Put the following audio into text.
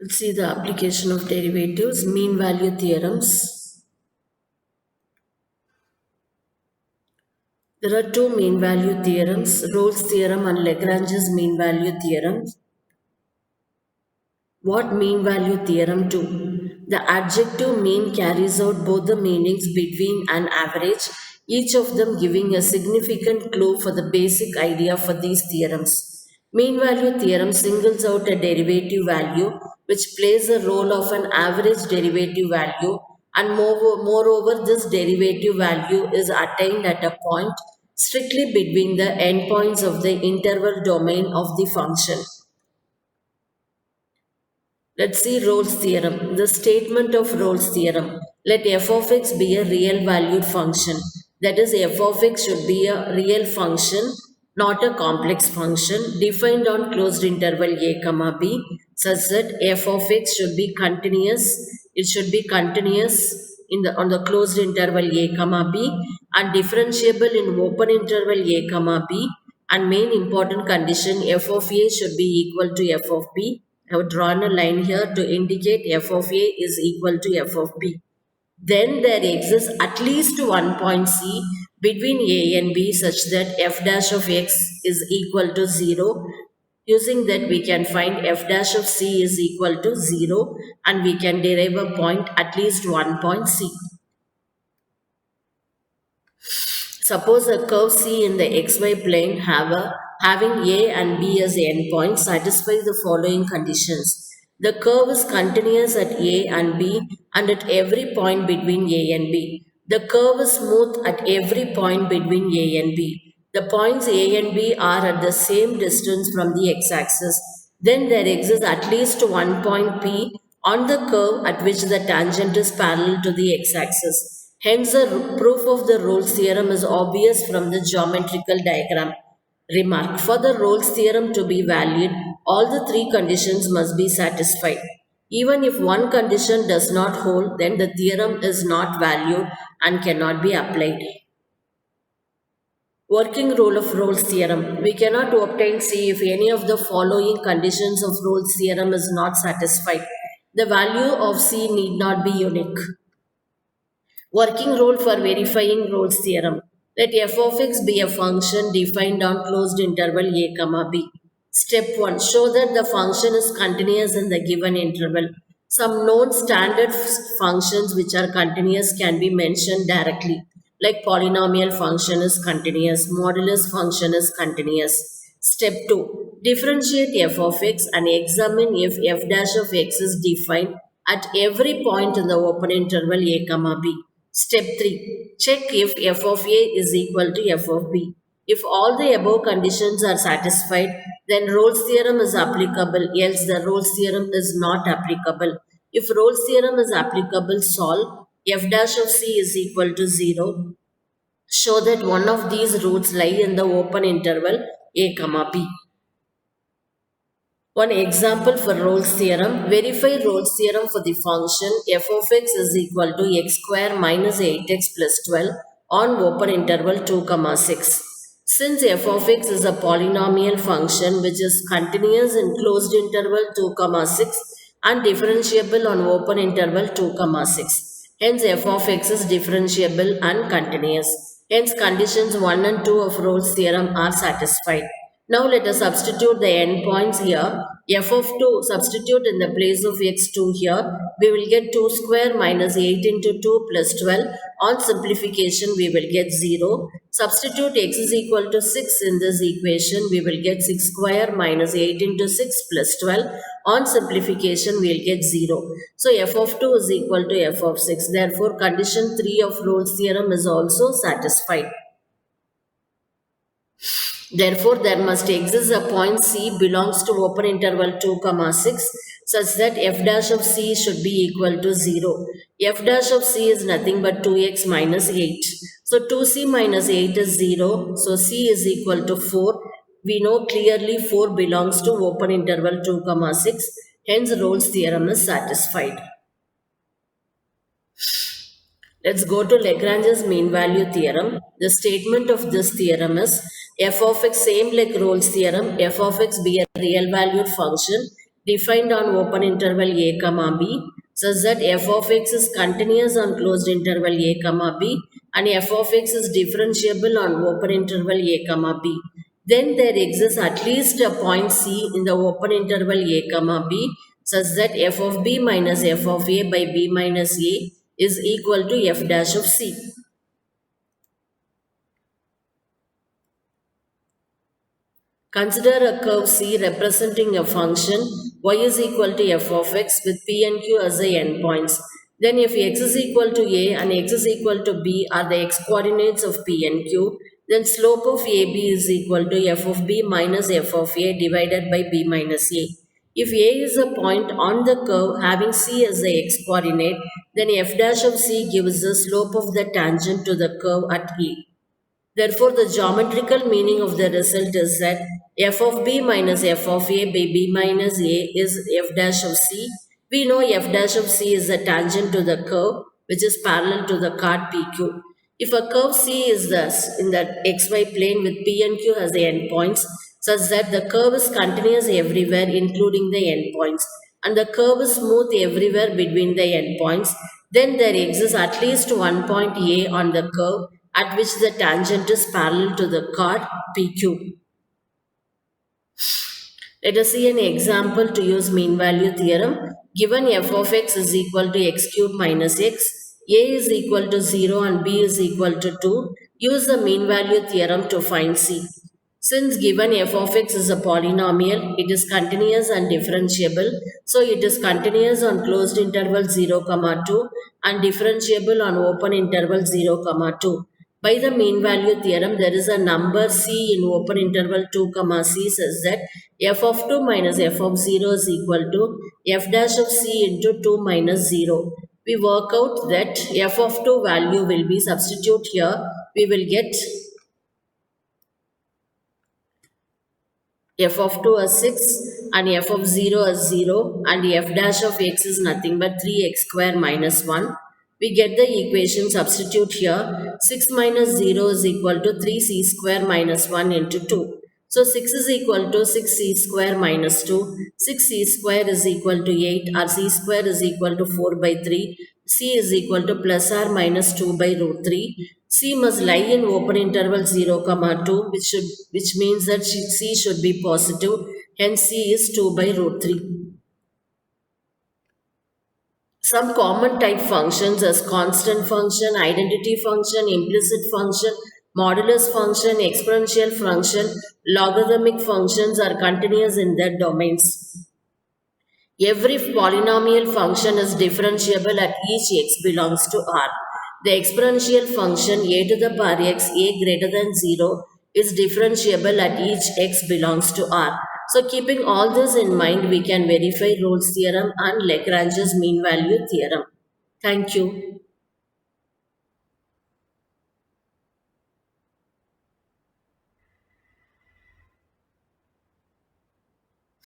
Let's see the application of derivatives, mean value theorems. There are two mean value theorems, Rolle's theorem and Lagrange's mean value theorem. What mean value theorem do? The adjective mean carries out both the meanings between and average, each of them giving a significant clue for the basic idea for these theorems. Mean value theorem singles out a derivative value which plays the role of an average derivative value, and moreover this derivative value is attained at a point strictly between the endpoints of the interval domain of the function. Let's see Rolle's theorem. The statement of Rolle's theorem. Let f of x be a real valued function. That is, f of x should be a real function, not a complex function, defined on closed interval a comma b, such that f of x should be continuous. It should be continuous on the closed interval a comma b and differentiable in open interval a comma b. And main important condition, f of a should be equal to f of b. I have drawn a line here to indicate f of a is equal to f of b. Then there exists at least one point C between a and b such that f dash of x is equal to 0. Using that we can find f dash of c is equal to 0 and we can derive a point at least one point C. Suppose a curve C in the xy plane having A and B as endpoints satisfies the following conditions. The curve is continuous at A and B and at every point between A and B. The curve is smooth at every point between A and B. The points A and B are at the same distance from the x-axis. Then there exists at least one point P on the curve at which the tangent is parallel to the x-axis. Hence, the proof of the Rolle's theorem is obvious from the geometrical diagram. Remark, for the Rolle's theorem to be valid, all the three conditions must be satisfied. Even if one condition does not hold, then the theorem is not valid and cannot be applied. Working rule of Rolle's theorem. We cannot obtain C if any of the following conditions of Rolle's theorem is not satisfied. The value of C need not be unique. Working rule for verifying Rolle's theorem. Let f of x be a function defined on closed interval a comma b. Step 1. Show that the function is continuous in the given interval. Some known standard functions which are continuous can be mentioned directly. Like polynomial function is continuous, modulus function is continuous. Step 2. Differentiate f of x and examine if f dash of x is defined at every point in the open interval a comma b. Step 3. Check if f of a is equal to f of b. If all the above conditions are satisfied, then Rolle's theorem is applicable, else the Rolle's theorem is not applicable. If Rolle's theorem is applicable, solve f dash of c is equal to 0. Show that one of these roots lie in the open interval a comma b. One example for Rolle's theorem. Verify Rolle's theorem for the function f of x is equal to x square minus 8x plus 12 on open interval 2, 6. Since f of x is a polynomial function which is continuous in closed interval 2, 6 and differentiable on open interval 2, 6. Hence f of x is differentiable and continuous. Hence conditions 1 and 2 of Rolle's theorem are satisfied. Now let us substitute the endpoints here. F of 2, substitute in the place of x2 here. We will get 2 square minus 8 into 2 plus 12. On simplification, we will get 0. Substitute x is equal to 6 in this equation. We will get 6 square minus 8 into 6 plus 12. On simplification, we will get 0. So f of 2 is equal to f of 6. Therefore, condition 3 of Rolle's theorem is also satisfied. Therefore, there must exist a point C belongs to open interval 2, 6 such that f dash of C should be equal to 0. F dash of C is nothing but 2x minus 8. So, 2C minus 8 is 0. So, C is equal to 4. We know clearly 4 belongs to open interval 2, 6. Hence, Rolle's theorem is satisfied. Let's go to Lagrange's mean value theorem. The statement of this theorem is f of x, same like Rolle's theorem, f of x be a real valued function defined on open interval a comma b such that f of x is continuous on closed interval a comma b and f of x is differentiable on open interval a comma b. Then there exists at least a point c in the open interval a comma b such that f of b minus f of a by b minus a is equal to f dash of c. Consider a curve C representing a function y is equal to f of x with p and q as the endpoints. Then if x is equal to a and x is equal to b are the x coordinates of p and q, then slope of ab is equal to f of b minus f of a divided by b minus a. If a is a point on the curve having c as the x coordinate, then f dash of c gives the slope of the tangent to the curve at a. Therefore, the geometrical meaning of the result is that f of b minus f of a by b minus a is f dash of c. We know f dash of c is the tangent to the curve which is parallel to the chord PQ. If a curve C is thus in the xy plane with P and Q as the endpoints such that the curve is continuous everywhere including the endpoints and the curve is smooth everywhere between the endpoints, then there exists at least one point A on the curve at which the tangent is parallel to the chord PQ. Let us see an example to use mean value theorem. Given f of x is equal to x cubed minus x, a is equal to 0 and b is equal to 2, use the mean value theorem to find c. Since given f of x is a polynomial, it is continuous and differentiable. So it is continuous on closed interval 0, 2 and differentiable on open interval 0, 2. By the mean value theorem, there is a number c in open interval 2, c says that f of 2 minus f of 0 is equal to f dash of c into 2 minus 0. We work out that f of 2 value will be substitute here. We will get f of 2 as 6 and f of 0 as 0 and f dash of x is nothing but 3x square minus 1. We get the equation, substitute here. 6 minus 0 is equal to 3c square minus 1 into 2. So 6 is equal to 6c square minus 2. 6c square is equal to 8 or c square is equal to 4 by 3. C is equal to plus or minus 2 by root 3. C must lie in open interval 0, 2 which means that C should be positive. Hence C is 2 by root 3. Some common type functions as constant function, identity function, implicit function, modulus function, exponential function, logarithmic functions are continuous in their domains. Every polynomial function is differentiable at each x belongs to R. The exponential function a to the power x, a greater than 0, is differentiable at each x belongs to R. So keeping all this in mind, we can verify Rolle's theorem and Lagrange's mean value theorem. Thank you.